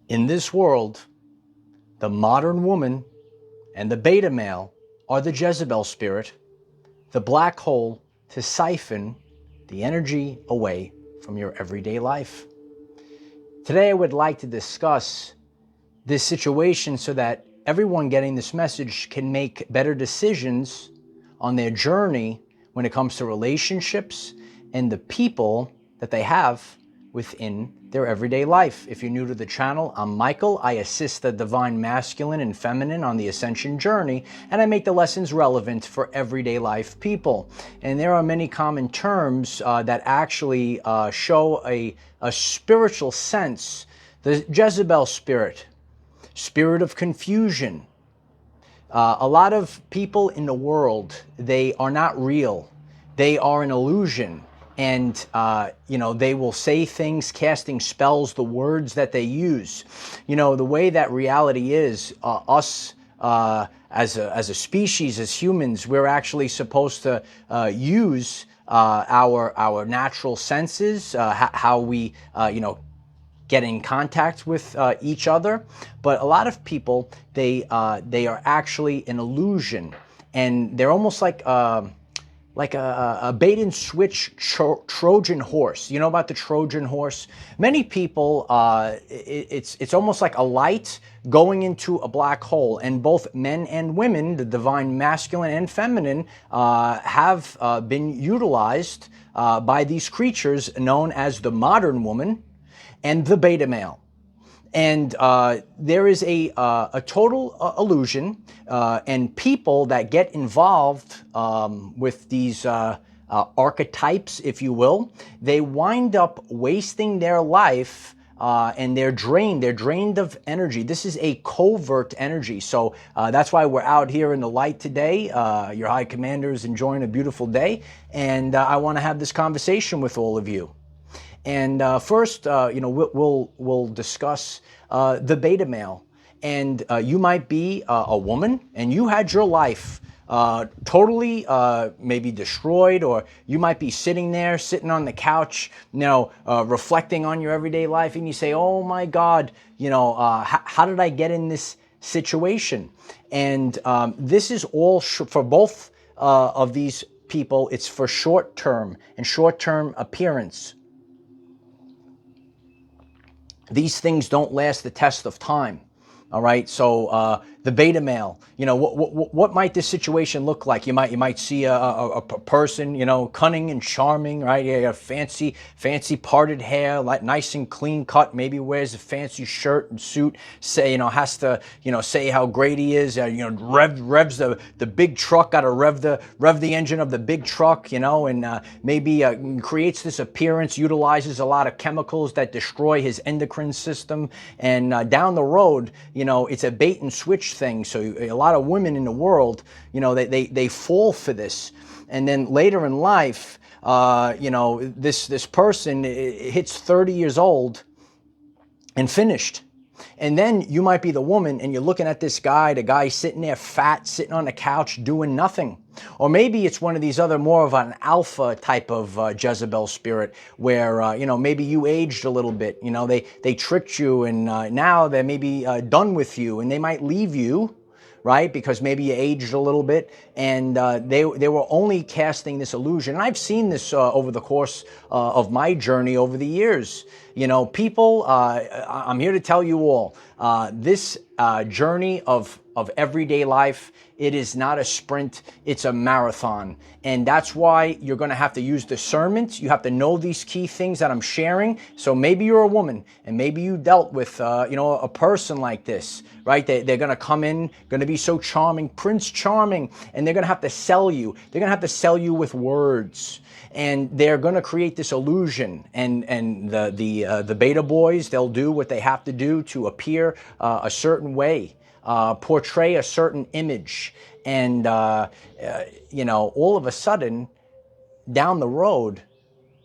In this world, the modern woman and the beta male are the Jezebel spirit, the black hole to siphon the energy away from your everyday life. Today I would like to discuss this situation so that everyone getting this message can make better decisions on their journey when it comes to relationships and the people that they have within their everyday life. If you're new to the channel, I'm Michael. I assist the divine masculine and feminine on the ascension journey, and I make the lessons relevant for everyday life people. And there are many common terms that actually show a spiritual sense. The Jezebel spirit, spirit of confusion. A lot of people in the world, they are not real. They are an illusion. And, they will say things, casting spells, the words that they use. The way that reality is, us as a species, as humans, we're actually supposed to use our natural senses, how we, get in contact with each other. But a lot of people, they are actually an illusion, and they're almost like a bait and switch Trojan horse. You know about the Trojan horse? Many people, it's almost like a light going into a black hole, and both men and women, the divine masculine and feminine, have been utilized by these creatures known as the modern woman and the beta male. And there is a total illusion, and people that get involved with these archetypes, if you will, they wind up wasting their life, and they're drained of energy. This is a covert energy. So that's why we're out here in the light today. Your high commander is enjoying a beautiful day, and I want to have this conversation with all of you. And first, we'll discuss the beta male. And you might be a woman, and you had your life totally maybe destroyed, or you might be sitting on the couch, reflecting on your everyday life, and you say, "Oh my God, how did I get in this situation?" And this is all for both of these people. It's for short-term and short-term appearance. These things don't last the test of time. All right, so the beta male, what might this situation look like? You might see a person, cunning and charming, right? Yeah, fancy parted hair, like nice and clean cut. Maybe wears a fancy shirt and suit. Has to, say how great he is. Revs the big truck. Got to rev the engine of the big truck. And maybe creates this appearance. Utilizes a lot of chemicals that destroy his endocrine system. And down the road, it's a bait and switch thing. So a lot of women in the world, they fall for this. And then later in life, this person hits 30 years old and finished. And then you might be the woman, and you're looking at this guy, the guy sitting there fat, sitting on the couch doing nothing. Or maybe it's one of these other more of an alpha type of Jezebel spirit where, maybe you aged a little bit. They tricked you, and now they're maybe done with you, and they might leave you, right? Because maybe you aged a little bit, and they were only casting this illusion. And I've seen this over the course of my journey over the years. People, I'm here to tell you all, this journey of everyday life, it is not a sprint, it's a marathon. And that's why you're going to have to use discernment. You have to know these key things that I'm sharing. So maybe you're a woman, and maybe you dealt with, a person like this, right? They're going to come in, going to be so charming, Prince Charming, and they're going to have to sell you. They're going to have to sell you with words. And they're going to create this illusion, and the beta boys, they'll do what they have to do to appear a certain way, portray a certain image, and all of a sudden, down the road,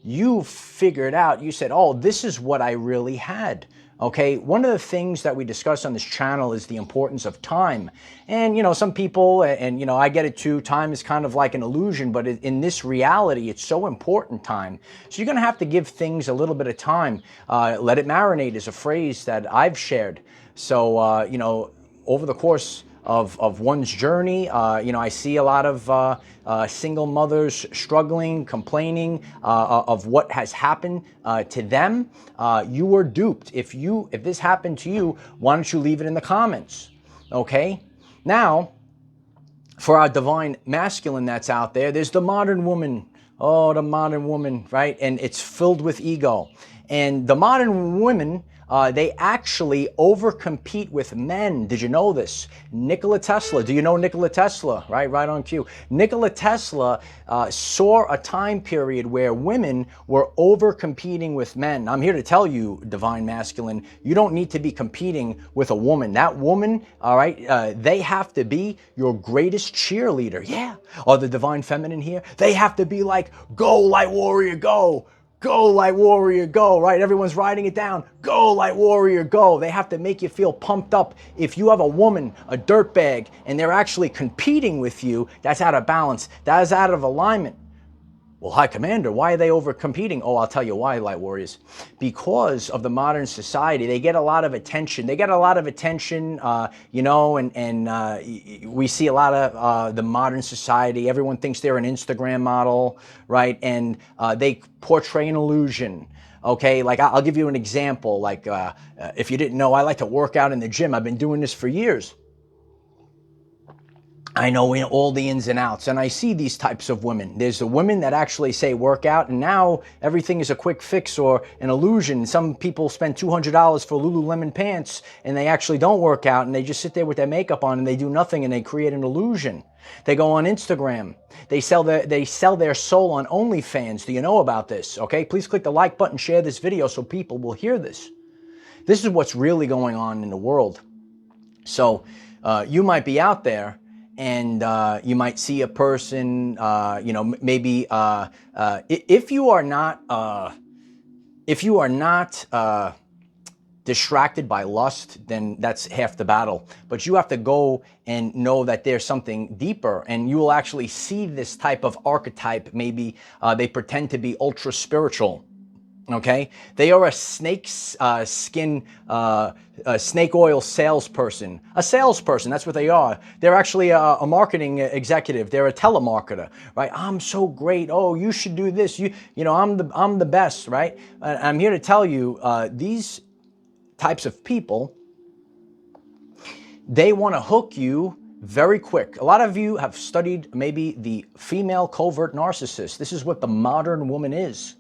you figured out, you said, oh, this is what I really had. Okay, one of the things that we discuss on this channel is the importance of time. And, you know, some people, and, you know, I get it too, time is kind of like an illusion, but in this reality, it's so important, time. So you're going to have to give things a little bit of time. Let it marinate is a phrase that I've shared. So, you know, over the course of one's journey, you know, I see a lot of single mothers struggling, complaining of what has happened to them. You were duped. If this happened to you, why don't you leave it in the comments? Okay. Now, for our divine masculine that's out there, there's the modern woman. Oh, the modern woman, right? And it's filled with ego. And the modern women, they actually overcompete with men. Did you know this? Nikola Tesla. Do you know Nikola Tesla? Right on cue. Nikola Tesla saw a time period where women were overcompeting with men. I'm here to tell you, divine masculine, you don't need to be competing with a woman. That woman, all right, they have to be your greatest cheerleader. Yeah. Or the divine feminine here, they have to be like, go light warrior, go. Go, light warrior, go, right? Everyone's writing it down. Go, light warrior, go. They have to make you feel pumped up. If you have a woman, a dirtbag, and they're actually competing with you, that's out of balance. That is out of alignment. Well, High Commander, why are they over competing? Oh, I'll tell you why, Light Warriors. Because of the modern society, they get a lot of attention. They get a lot of attention, you know, and we see a lot of the modern society. Everyone thinks they're an Instagram model, right? And they portray an illusion. Okay, like I'll give you an example. Like if you didn't know, I like to work out in the gym. I've been doing this for years. I know all the ins and outs, and I see these types of women. There's the women that actually say work out, and now everything is a quick fix or an illusion. Some people spend $200 for Lululemon pants, and they actually don't work out, and they just sit there with their makeup on, and they do nothing, and they create an illusion. They go on Instagram. They sell their soul on OnlyFans. Do you know about this? Okay, please click the like button, share this video so people will hear this. This is what's really going on in the world. So you might be out there, and you might see a person, you know, maybe if you are not distracted by lust, then that's half the battle. But you have to go and know that there's something deeper, and you will actually see this type of archetype. Maybe they pretend to be ultra spiritual. Okay, they are a snake skin, snake oil salesperson. A salesperson, that's what they are. They're actually a marketing executive. They're a telemarketer, right? I'm so great. Oh, you should do this. You know, I'm the best, right? I'm here to tell you, these types of people, they want to hook you very quick. A lot of you have studied maybe the female covert narcissist. This is what the modern woman is.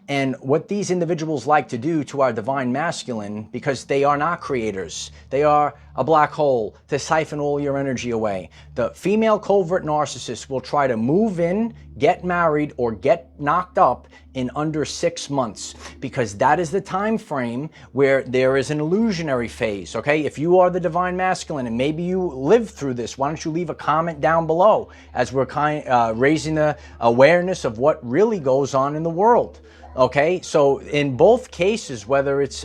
And what these individuals like to do to our divine masculine, because they are not creators, they are a black hole to siphon all your energy away. The female covert narcissist will try to move in, get married, or get knocked up in under 6 months, because that is the time frame where there is an illusionary phase. Okay, if you are the divine masculine and maybe you lived through this, why don't you leave a comment down below as we're raising the awareness of what really goes on in the world. Okay, so in both cases, whether it's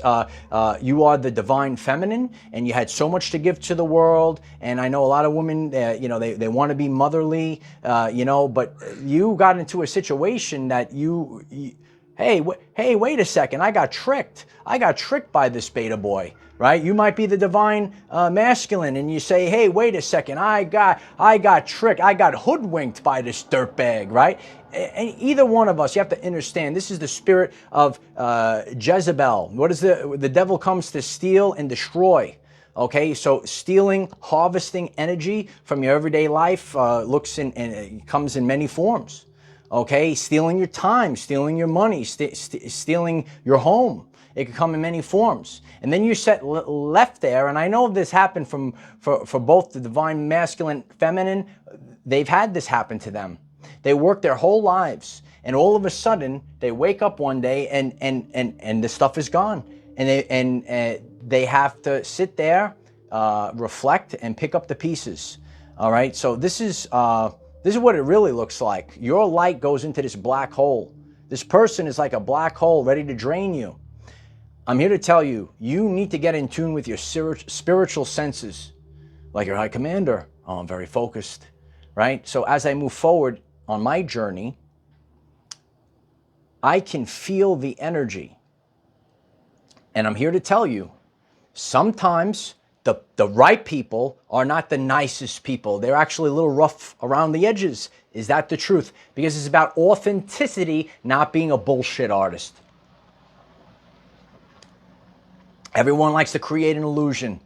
you are the divine feminine and you had so much to give to the world, and I know a lot of women, you know, they want to be motherly, you know, but you got into a situation that hey, wait a second, I got tricked. I got tricked by this beta boy, right? You might be the divine masculine, and you say, hey, wait a second, I got tricked. I got hoodwinked by this dirtbag, right? And either one of us, you have to understand, this is the spirit of Jezebel. What is the devil comes to steal and destroy. Okay, so stealing, harvesting energy from your everyday life comes in many forms. Okay, stealing your time, stealing your money, stealing your home. It can come in many forms. And then you set left there, and I know this happened for both the divine masculine, feminine. They've had this happen to them. They work their whole lives, and all of a sudden they wake up one day and the stuff is gone, and they have to sit there, reflect, and pick up the pieces. All right, so this is what it really looks like. Your light goes into this black hole. This person is like a black hole ready to drain you. I'm here to tell you, you need to get in tune with your spiritual senses. Like your high commander, oh, I'm very focused, right? So as I move forward on my journey, I can feel the energy. And I'm here to tell you, sometimes the right people are not the nicest people. They're actually a little rough around the edges. Is that the truth? Because it's about authenticity, not being a bullshit artist. Everyone likes to create an illusion.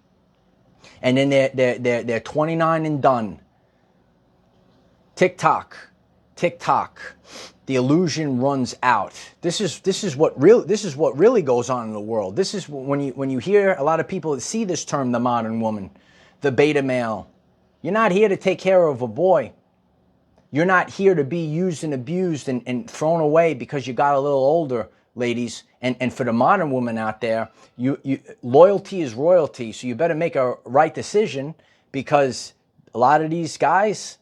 And then they're 29 and done. TikTok. The illusion runs out. This is what really goes on in the world. This is when you hear a lot of people that see this term, the modern woman, the beta male. You're not here to take care of a boy. You're not here to be used and abused and thrown away because you got a little older, ladies. And for the modern woman out there, loyalty is royalty. So you better make a right decision, because a lot of these guys,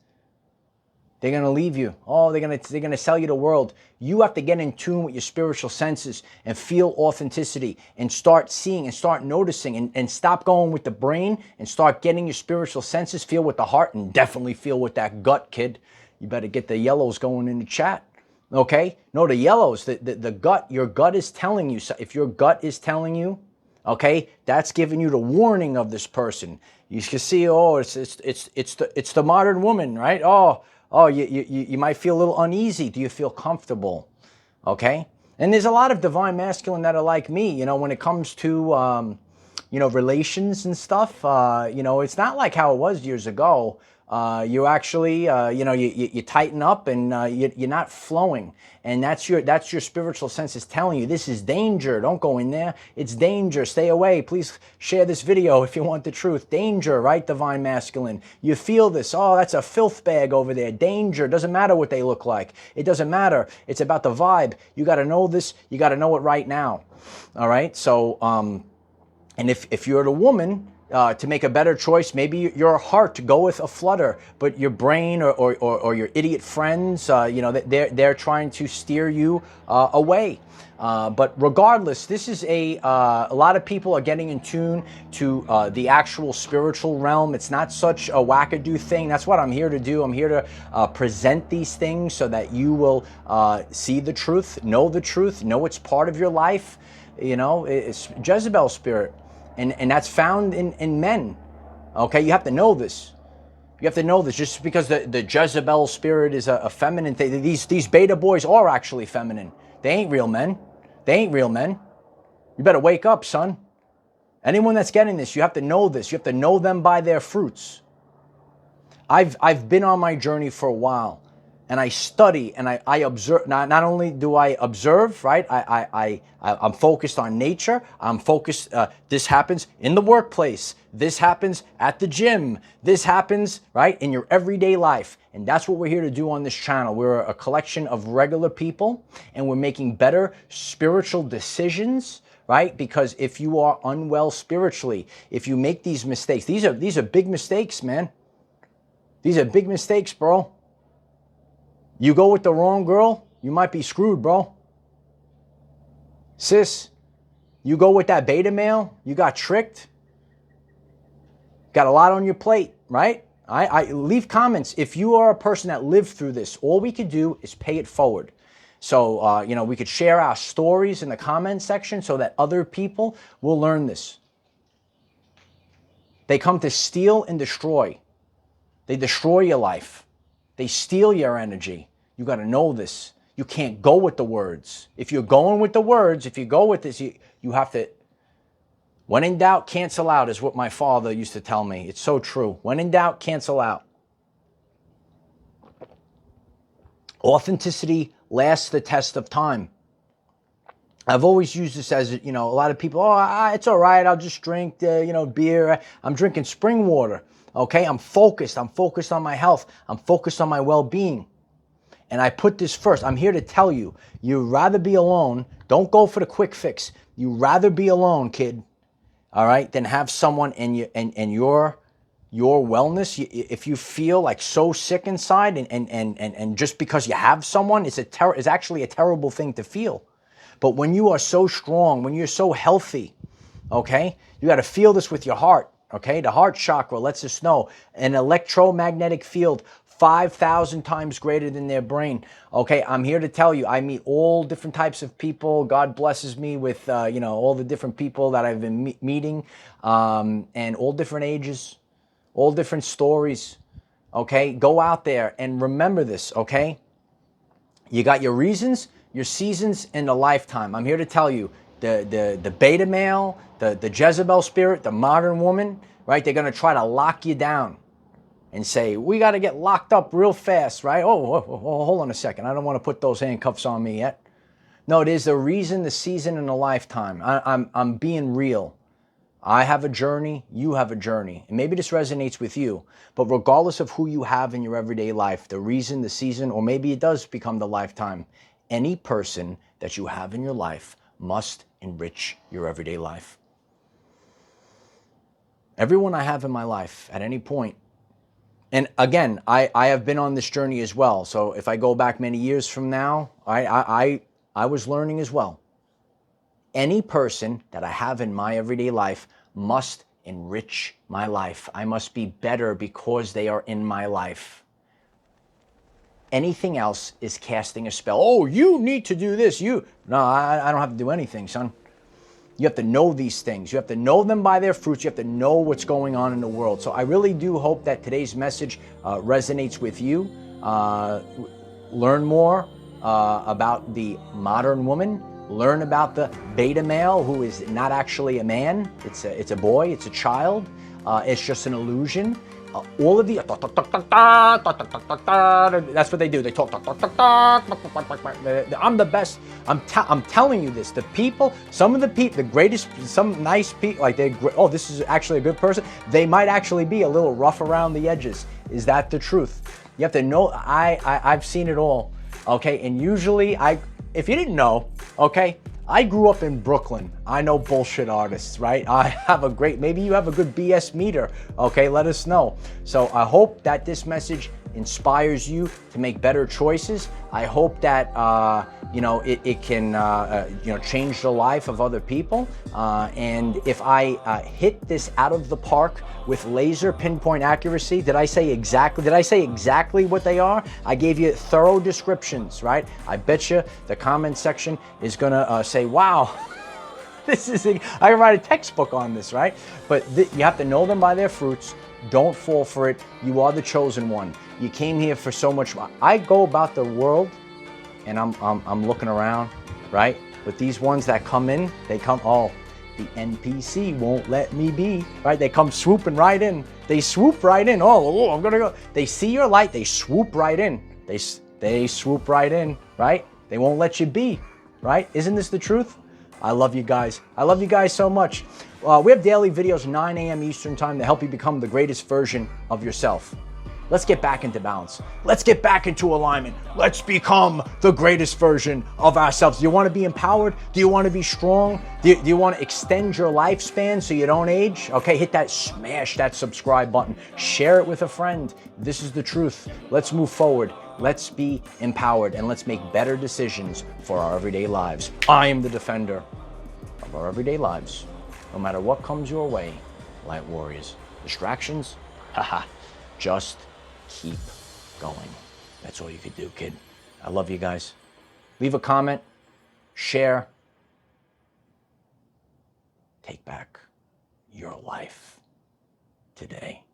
they're going to leave you. Oh, they're going to sell you the world. You have to get in tune with your spiritual senses and feel authenticity and start seeing and start noticing and stop going with the brain and start getting your spiritual senses. Feel with the heart and definitely feel with that gut, kid. You better get the yellows going in the chat. Okay? No, the yellows, the gut, your gut is telling you. So if your gut is telling you, okay, that's giving you the warning of this person. You can see, oh, it's the modern woman, right? Oh, you might feel a little uneasy. Do you feel comfortable? Okay? And there's a lot of divine masculine that are like me, you know, when it comes to, relations and stuff. It's not like how it was years ago. You actually, you tighten up and you're not flowing. And that's your spiritual senses telling you, this is danger. Don't go in there. It's danger. Stay away. Please share this video if you want the truth. Danger, right? Divine masculine. You feel this. Oh, that's a filth bag over there. Danger. Doesn't matter what they look like. It doesn't matter. It's about the vibe. You got to know this. You got to know it right now. All right. So, and if you're the woman, to make a better choice, maybe your heart to go with a flutter, but your brain or your idiot friends, they're trying to steer you away. But regardless, this is a lot of people are getting in tune to the actual spiritual realm. It's not such a wackadoo thing. That's what I'm here to do. I'm here to present these things so that you will see the truth, know it's part of your life. You know, it's Jezebel spirit. And that's found in men. Okay, you have to know this. You have to know this. Just because the Jezebel spirit is a feminine thing, these beta boys are actually feminine. They ain't real men. You better wake up, son. Anyone that's getting this, you have to know this. You have to know them by their fruits. I've been on my journey for a while. And I study and I observe. Not only do I observe, right? I'm focused on nature. I'm focused. This happens in the workplace. This happens at the gym. This happens, right, in your everyday life. And that's what we're here to do on this channel. We're a collection of regular people, and we're making better spiritual decisions, right? Because if you are unwell spiritually, if you make these mistakes, these are big mistakes, man. These are big mistakes, bro. You go with the wrong girl, you might be screwed, bro. Sis, you go with that beta male, you got tricked. Got a lot on your plate, right? I leave comments. If you are a person that lived through this, all we could do is pay it forward. So, we could share our stories in the comment section so that other people will learn this. They come to steal and destroy. They destroy your life. They steal your energy. You got to know this. You can't go with the words. If you're going with the words, if you go with this, you have to, when in doubt, cancel out is what my father used to tell me. It's so true. When in doubt, cancel out. Authenticity lasts the test of time. I've always used this as, a lot of people, it's all right, I'll just drink, beer. I'm drinking spring water. Okay, I'm focused. I'm focused on my health. I'm focused on my well-being. And I put this first. I'm here to tell you, you'd rather be alone. Don't go for the quick fix. You'd rather be alone, kid, all right, than have someone and you're your wellness, if you feel like so sick inside and just because you have someone, it's actually a terrible thing to feel. But when you are so strong, when you're so healthy, okay, you got to feel this with your heart, okay? The heart chakra lets us know an electromagnetic field 5,000 times greater than their brain. Okay, I'm here to tell you, I meet all different types of people. God blesses me with, all the different people that I've been meeting, and all different ages, all different stories, okay? Go out there and remember this, okay? You got your reasons, your seasons, and the lifetime. I'm here to tell you, the beta male, the Jezebel spirit, the modern woman, right? They're going to try to lock you down and say, we got to get locked up real fast, right? Oh, hold on a second. I don't want to put those handcuffs on me yet. No, it is the reason, the season, and the lifetime. I'm being real. I have a journey, you have a journey, and maybe this resonates with you, but regardless of who you have in your everyday life, the reason, the season, or maybe it does become the lifetime, any person that you have in your life must enrich your everyday life. Everyone I have in my life at any point, and again, I have been on this journey as well, so if I go back many years from now, I was learning as well. Any person that I have in my everyday life must enrich my life. I must be better because they are in my life. Anything else is casting a spell. Oh, you need to do this. No, I don't have to do anything, son. You have to know these things. You have to know them by their fruits. You have to know what's going on in the world. So I really do hope that today's message resonates with you. Learn more about the modern woman. Learn about the beta male, who is not actually a man. It's a boy. It's a child. It's just an illusion. All of the that's what they do. They talk. I'm the best. I'm telling you this. The people, some of the people, the greatest, some nice people, like oh, this is actually a good person. They might actually be a little rough around the edges. Is that the truth? You have to know. I've seen it all. Okay, and usually if you didn't know, okay, I grew up in Brooklyn. I know bullshit artists, right? I have maybe you have a good BS meter, okay? Let us know. So I hope that this message inspires you to make better choices. I hope that, it can, change the life of other people. And if I hit this out of the park with laser pinpoint accuracy, did I say exactly what they are? I gave you thorough descriptions, right? I bet you the comment section is gonna say, wow, I can write a textbook on this, right? But you have to know them by their fruits. Don't fall for it. You are the chosen one. You came here for so much. I go about the world and I'm looking around, right? But these ones that come in, they come, oh, the NPC won't let me be, right? They come swooping right in. They swoop right in. Oh, I'm gonna go. They see your light, they swoop right in. They swoop right in, right? They won't let you be, right? Isn't this the truth? I love you guys. I love you guys so much. We have daily videos, 9 a.m. Eastern time, to help you become the greatest version of yourself. Let's get back into balance. Let's get back into alignment. Let's become the greatest version of ourselves. Do you want to be empowered? Do you want to be strong? Do you want to extend your lifespan so you don't age? Okay, smash that subscribe button. Share it with a friend. This is the truth. Let's move forward. Let's be empowered and let's make better decisions for our everyday lives. I am the defender of our everyday lives. No matter what comes your way, light warriors. Distractions? Haha. Just keep going. That's all you could do, kid. I love you guys. Leave a comment, share. Take back your life today.